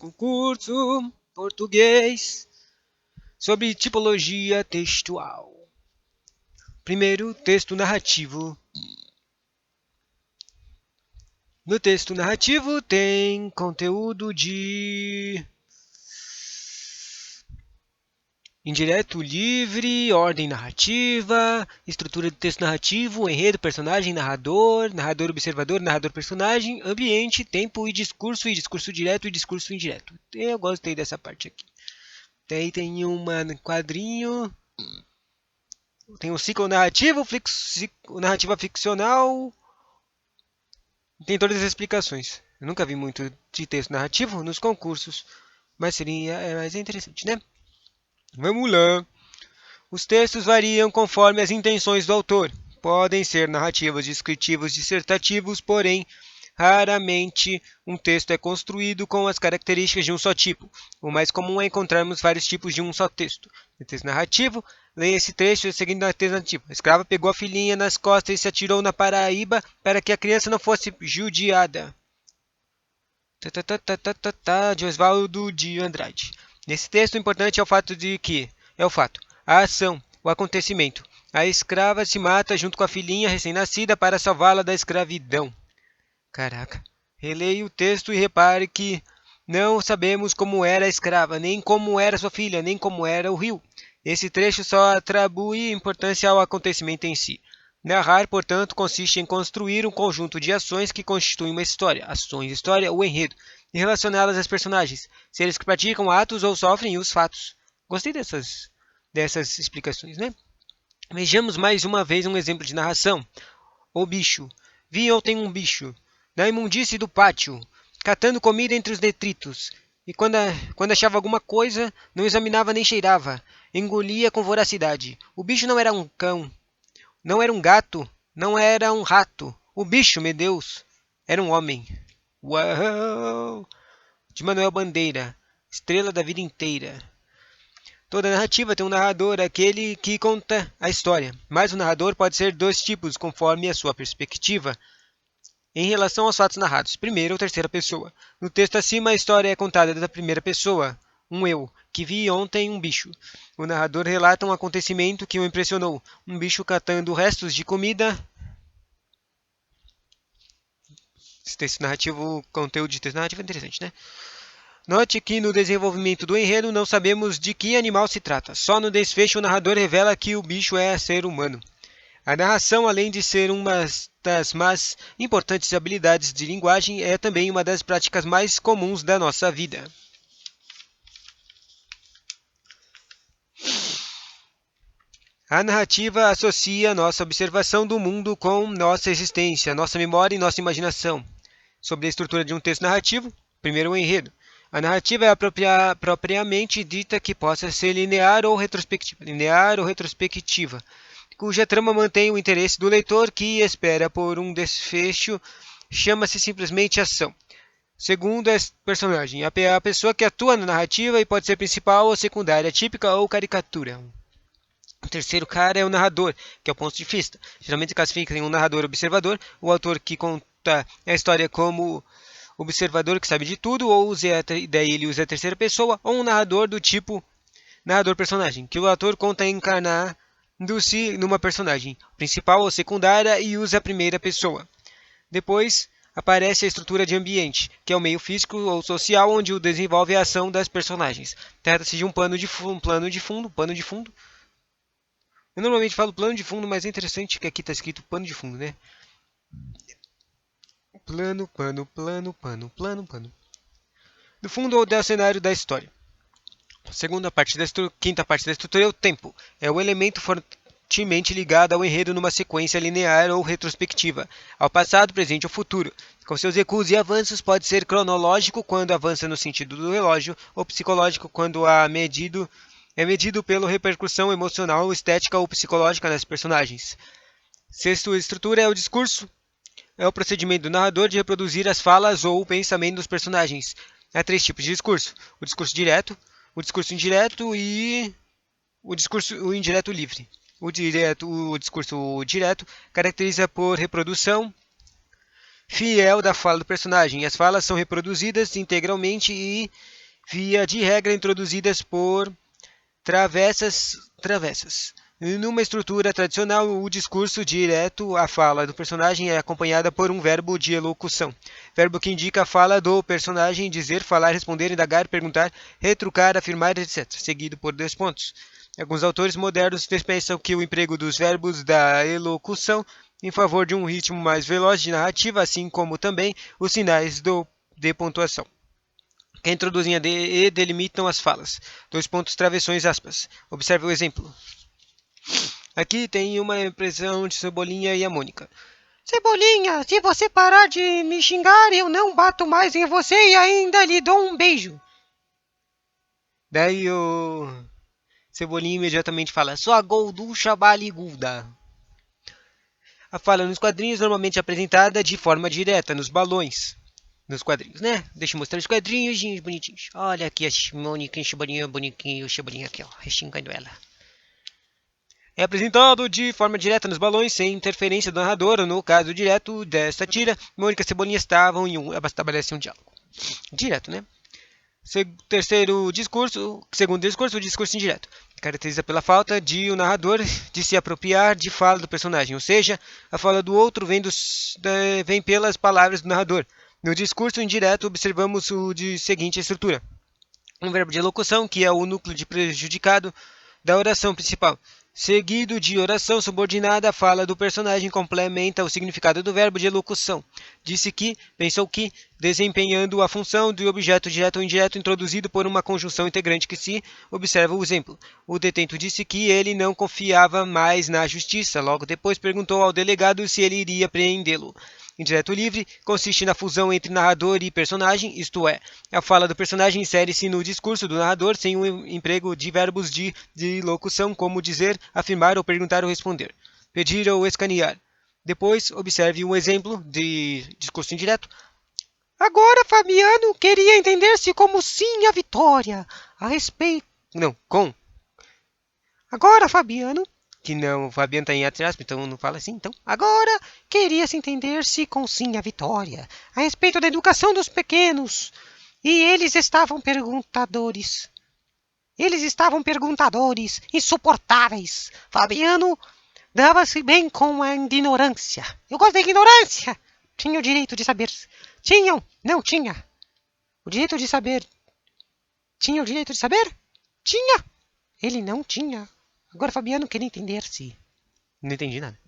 Concurso português sobre tipologia textual. Primeiro, texto narrativo. No texto narrativo tem conteúdo de indireto livre, ordem narrativa, estrutura de texto narrativo, enredo, personagem, narrador, narrador observador, narrador personagem, ambiente, tempo e discurso direto e discurso indireto. Eu gostei dessa parte aqui. Daí tem um quadrinho, tem um ciclo narrativo, narrativa ficcional, tem todas as explicações. Eu nunca vi muito de texto narrativo nos concursos, mas mais interessante, né? Vamos lá. Os textos variam conforme as intenções do autor. Podem ser narrativos, descritivos, dissertativos, porém, raramente um texto é construído com as características de um só tipo. O mais comum é encontrarmos vários tipos de um só texto. No texto narrativo, leia esse trecho seguindo a texto narrativo. A escrava pegou a filhinha nas costas e se atirou na Paraíba para que a criança não fosse judiada. De Oswaldo de Andrade. Nesse texto, o importante é o fato de que a ação, o acontecimento. A escrava se mata junto com a filhinha recém-nascida para salvá-la da escravidão. Caraca. Releia o texto e repare que não sabemos como era a escrava, nem como era sua filha, nem como era o rio. Esse trecho só atribui importância ao acontecimento em si. Narrar, portanto, consiste em construir um conjunto de ações que constituem uma história, ações, história ou enredo, e relacioná-las aos personagens, seres que praticam atos ou sofrem os fatos. Gostei dessas explicações, né? Vejamos mais uma vez um exemplo de narração. O bicho. Vi ontem um bicho, na imundície do pátio, catando comida entre os detritos, e quando achava alguma coisa, não examinava nem cheirava, engolia com voracidade. O bicho não era um cão, não era um gato, não era um rato. O bicho, meu Deus, era um homem. Uau! De Manuel Bandeira, estrela da vida inteira. Toda narrativa tem um narrador, aquele que conta a história, mas o narrador pode ser dois tipos, conforme a sua perspectiva. Em relação aos fatos narrados, primeira ou terceira pessoa. No texto acima, a história é contada da primeira pessoa, um eu, que vi ontem um bicho. O narrador relata um acontecimento que o impressionou, um bicho catando restos de comida. Esse texto narrativo, conteúdo de texto narrativo é interessante, né? Note que no desenvolvimento do enredo não sabemos de que animal se trata. Só no desfecho o narrador revela que o bicho é ser humano. A narração, além de ser uma das mais importantes habilidades de linguagem, é também uma das práticas mais comuns da nossa vida. A narrativa associa nossa observação do mundo com nossa existência, nossa memória e nossa imaginação. Sobre a estrutura de um texto narrativo, primeiro o enredo. A narrativa é propriamente dita que possa ser linear ou retrospectiva, cuja trama mantém o interesse do leitor que espera por um desfecho, chama-se simplesmente ação. Segundo é personagem, a pessoa que atua na narrativa e pode ser principal ou secundária, típica ou caricatura. O terceiro cara é o narrador, que é o ponto de vista. Geralmente se classifica em um narrador observador, o autor que conta a história como observador que sabe de tudo, ou daí ele usa a terceira pessoa, ou um narrador do tipo narrador personagem, que o ator conta encarnando-se numa personagem principal ou secundária e usa a primeira pessoa. Depois aparece a estrutura de ambiente, que é o meio físico ou social onde o desenvolve a ação das personagens. Trata-se de um pano de fundo. Eu normalmente falo plano de fundo, mas é interessante que aqui está escrito pano de fundo, né? Plano. Do fundo ou do cenário da história. Quinta parte da estrutura é o tempo. É o elemento fortemente ligado ao enredo numa sequência linear ou retrospectiva, ao passado, presente ou futuro. Com seus recuos e avanços, pode ser cronológico quando avança no sentido do relógio, ou psicológico quando é medido pela repercussão emocional, estética ou psicológica nas personagens. Sexta estrutura é o discurso. É o procedimento do narrador de reproduzir as falas ou o pensamento dos personagens. Há três tipos de discurso: o discurso direto, o discurso indireto e o indireto livre. O discurso direto caracteriza por reprodução fiel da fala do personagem. As falas são reproduzidas integralmente e, via de regra, introduzidas por travessas. Numa estrutura tradicional, o discurso direto à fala do personagem é acompanhada por um verbo de elocução, verbo que indica a fala do personagem: dizer, falar, responder, indagar, perguntar, retrucar, afirmar, etc., seguido por 2 pontos. Alguns autores modernos pensam que o emprego dos verbos da elocução em favor de um ritmo mais veloz de narrativa, assim como também os sinais de pontuação, que introduzem e delimitam as falas. 2 pontos, travessões, aspas. Observe o exemplo. Aqui tem uma impressão de Cebolinha e a Mônica. Cebolinha, se você parar de me xingar, eu não bato mais em você e ainda lhe dou um beijo. Daí o Cebolinha imediatamente fala: sua gorducha baliguda. A fala nos quadrinhos normalmente é apresentada de forma direta, nos balões. Nos quadrinhos, né? Deixa eu mostrar os quadrinhos bonitinhos. Olha aqui a Mônica, Cebolinha, bonitinho, o Cebolinha aqui, ó, xingando ela. É apresentado de forma direta nos balões, sem interferência do narrador. No caso direto desta tira, Mônica e Cebolinha estavam em estabeleciam um diálogo. Direto, né? Segundo discurso, o discurso indireto. Caracteriza pela falta de o narrador de se apropriar de fala do personagem, ou seja, a fala do outro vem pelas palavras do narrador. No discurso indireto, observamos de seguinte estrutura: um verbo de elocução, que é o núcleo de prejudicado da oração principal, seguido de oração subordinada. A fala do personagem complementa o significado do verbo de elocução. Disse que, pensou que, desempenhando a função de objeto direto ou indireto introduzido por uma conjunção integrante que se observa o exemplo. O detento disse que ele não confiava mais na justiça. Logo depois perguntou ao delegado se ele iria prendê-lo. Indireto livre consiste na fusão entre narrador e personagem, isto é, a fala do personagem insere-se no discurso do narrador sem o emprego de verbos de locução, como dizer, afirmar ou perguntar ou responder, pedir ou escanear. Depois, observe um exemplo de discurso indireto. Agora, Fabiano queria entender-se como sim a vitória. A respeito... Não, com. Agora, Fabiano... Que não, o Fabiano está em atrás, então não fala assim, então. Agora, queria-se entender-se com sim a vitória. A respeito da educação dos pequenos. E eles estavam perguntadores. Insuportáveis. Fabiano dava-se bem com a ignorância. Eu gosto da ignorância. Tinha o direito de saber. Tinham, não tinha. O direito de saber. Tinha o direito de saber? Tinha. Ele não tinha. Agora Fabiano queria entender-se. Não entendi nada.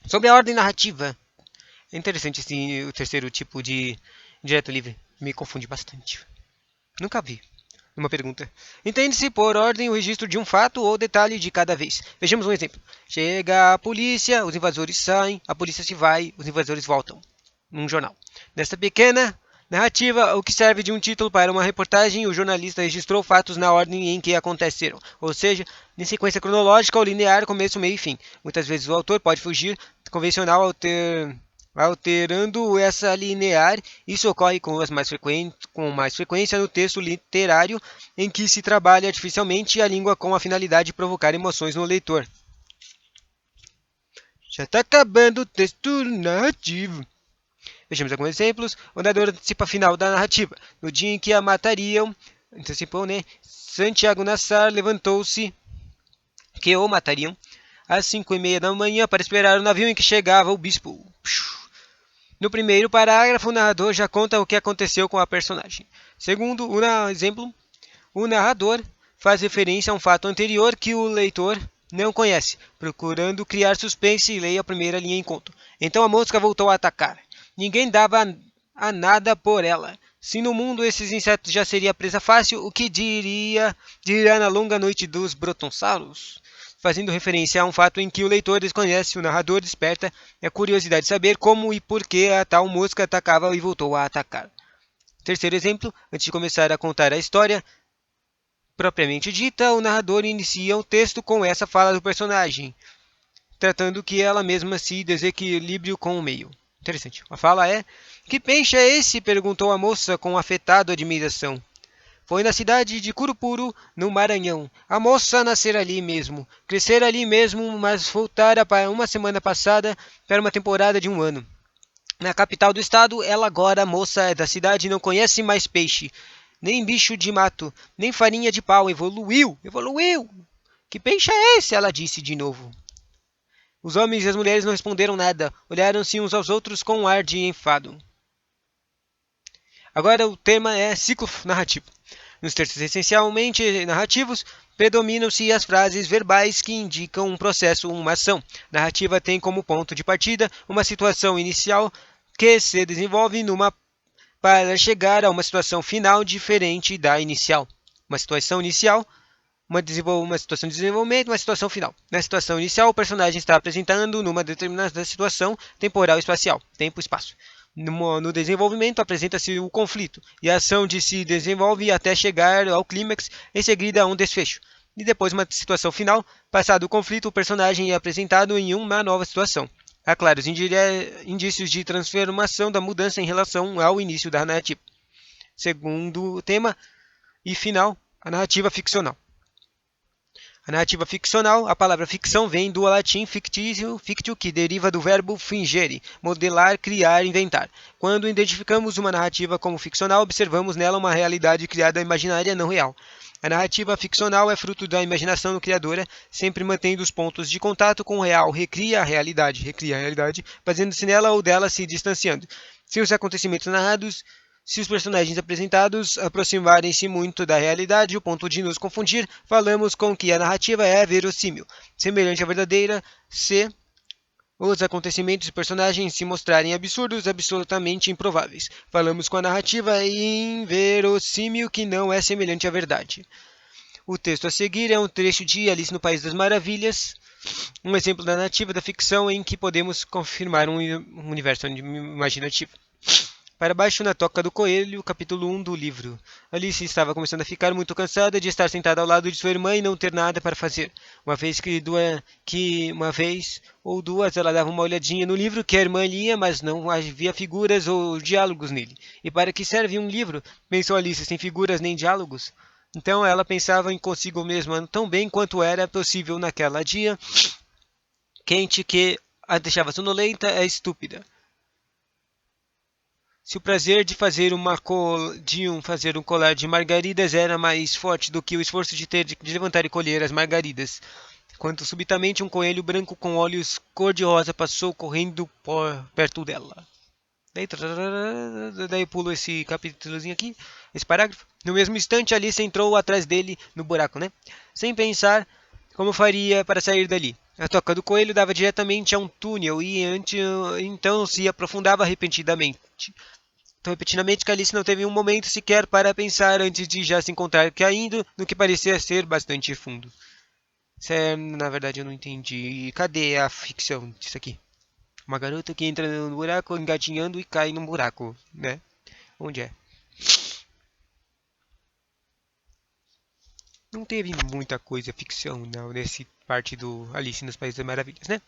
Sobre a ordem narrativa. É interessante o terceiro tipo de direto livre. Me confunde bastante. Nunca vi. Uma pergunta. Entende-se por ordem o registro de um fato ou detalhe de cada vez. Vejamos um exemplo. Chega a polícia, os invasores saem, a polícia se vai, os invasores voltam. Num jornal. Nesta pequena narrativa, o que serve de um título para uma reportagem, o jornalista registrou fatos na ordem em que aconteceram, ou seja, em sequência cronológica ou linear, começo, meio e fim. Muitas vezes o autor pode fugir do convencional alterando essa linear. Isso ocorre com mais frequência no texto literário, em que se trabalha artificialmente a língua com a finalidade de provocar emoções no leitor. Já está acabando o texto narrativo. Vejamos alguns exemplos. O narrador antecipa a final da narrativa. No dia em que a matariam, antecipou, né? Santiago Nassar levantou-se, que o matariam, às 5:30 da manhã para esperar o navio em que chegava o bispo. No primeiro parágrafo, o narrador já conta o que aconteceu com a personagem. Segundo exemplo, o narrador faz referência a um fato anterior que o leitor não conhece, procurando criar suspense e leia a primeira linha em conto. Então a mosca voltou a atacar. Ninguém dava a nada por ela. Se no mundo esses insetos já seria presa fácil, o que dirá na longa noite dos brotonsauros? Fazendo referência a um fato em que o leitor desconhece, o narrador desperta a curiosidade de saber como e por que a tal mosca atacava e voltou a atacar. Terceiro exemplo, antes de começar a contar a história propriamente dita, o narrador inicia o texto com essa fala do personagem, tratando que ela mesma se desequilíbrio com o meio. Interessante. A fala é: que peixe é esse? Perguntou a moça com afetada admiração. Foi na cidade de Curupuru, no Maranhão. A moça nascera ali mesmo, crescera ali mesmo, mas voltara para uma semana passada para uma temporada de 1 ano. Na capital do estado, ela agora, moça da cidade, não conhece mais peixe, nem bicho de mato, nem farinha de pau. Evoluiu, evoluiu. Que peixe é esse? Ela disse de novo. Os homens e as mulheres não responderam nada, olharam-se uns aos outros com um ar de enfado. Agora o tema é ciclo narrativo. Nos textos essencialmente narrativos, predominam-se as frases verbais que indicam um processo ou uma ação. Narrativa tem como ponto de partida uma situação inicial que se desenvolve para chegar a uma situação final diferente da inicial. Uma situação inicial, uma situação de desenvolvimento, uma situação final. Na situação inicial, o personagem está apresentando numa determinada situação temporal e espacial, tempo-espaço. No desenvolvimento, apresenta-se o conflito, e a ação de se desenvolve até chegar ao clímax, em seguida a um desfecho. E depois uma situação final, passado o conflito, o personagem é apresentado em uma nova situação. Há claros indícios de transformação da mudança em relação ao início da narrativa. Segundo tema e final, a narrativa ficcional. A narrativa ficcional, a palavra ficção vem do latim fictio, que deriva do verbo fingere, modelar, criar, inventar. Quando identificamos uma narrativa como ficcional, observamos nela uma realidade criada imaginária, não real. A narrativa ficcional é fruto da imaginação criadora, sempre mantendo os pontos de contato com o real, recria a realidade, fazendo-se nela ou dela se distanciando. Se os acontecimentos narrados se os personagens apresentados aproximarem-se muito da realidade, o ponto de nos confundir, falamos com que a narrativa é verossímil, semelhante à verdadeira, se os acontecimentos e personagens se mostrarem absurdos, absolutamente improváveis. Falamos com a narrativa inverossímil que não é semelhante à verdade. O texto a seguir é um trecho de Alice no País das Maravilhas, um exemplo da narrativa da ficção em que podemos confirmar um universo imaginativo. Para baixo na toca do coelho, capítulo 1 do livro. Alice estava começando a ficar muito cansada de estar sentada ao lado de sua irmã e não ter nada para fazer. Uma vez ou duas ela dava uma olhadinha no livro que a irmã lia, mas não havia figuras ou diálogos nele. E para que serve um livro? Pensou Alice, sem figuras nem diálogos? Então ela pensava em consigo mesma tão bem quanto era possível naquela dia quente que a deixava sonolenta, é estúpida. Se o prazer de fazer fazer um colar de margaridas era mais forte do que o esforço de levantar e colher as margaridas, quando subitamente um coelho branco com olhos cor-de-rosa passou correndo perto dela. Daí eu pulo esse capítulozinho aqui, esse parágrafo. No mesmo instante, Alice entrou atrás dele no buraco, né? Sem pensar como faria para sair dali. A toca do coelho dava diretamente a um túnel e então se aprofundava repentinamente. Tão repentinamente que Alice não teve um momento sequer para pensar antes de já se encontrar caindo no que parecia ser bastante fundo. Na verdade eu não entendi. Cadê a ficção disso aqui? Uma garota que entra no buraco engatinhando e cai num buraco, né? Onde é? Não teve muita coisa ficção não, nesse parte do Alice nos Países das Maravilhas, né?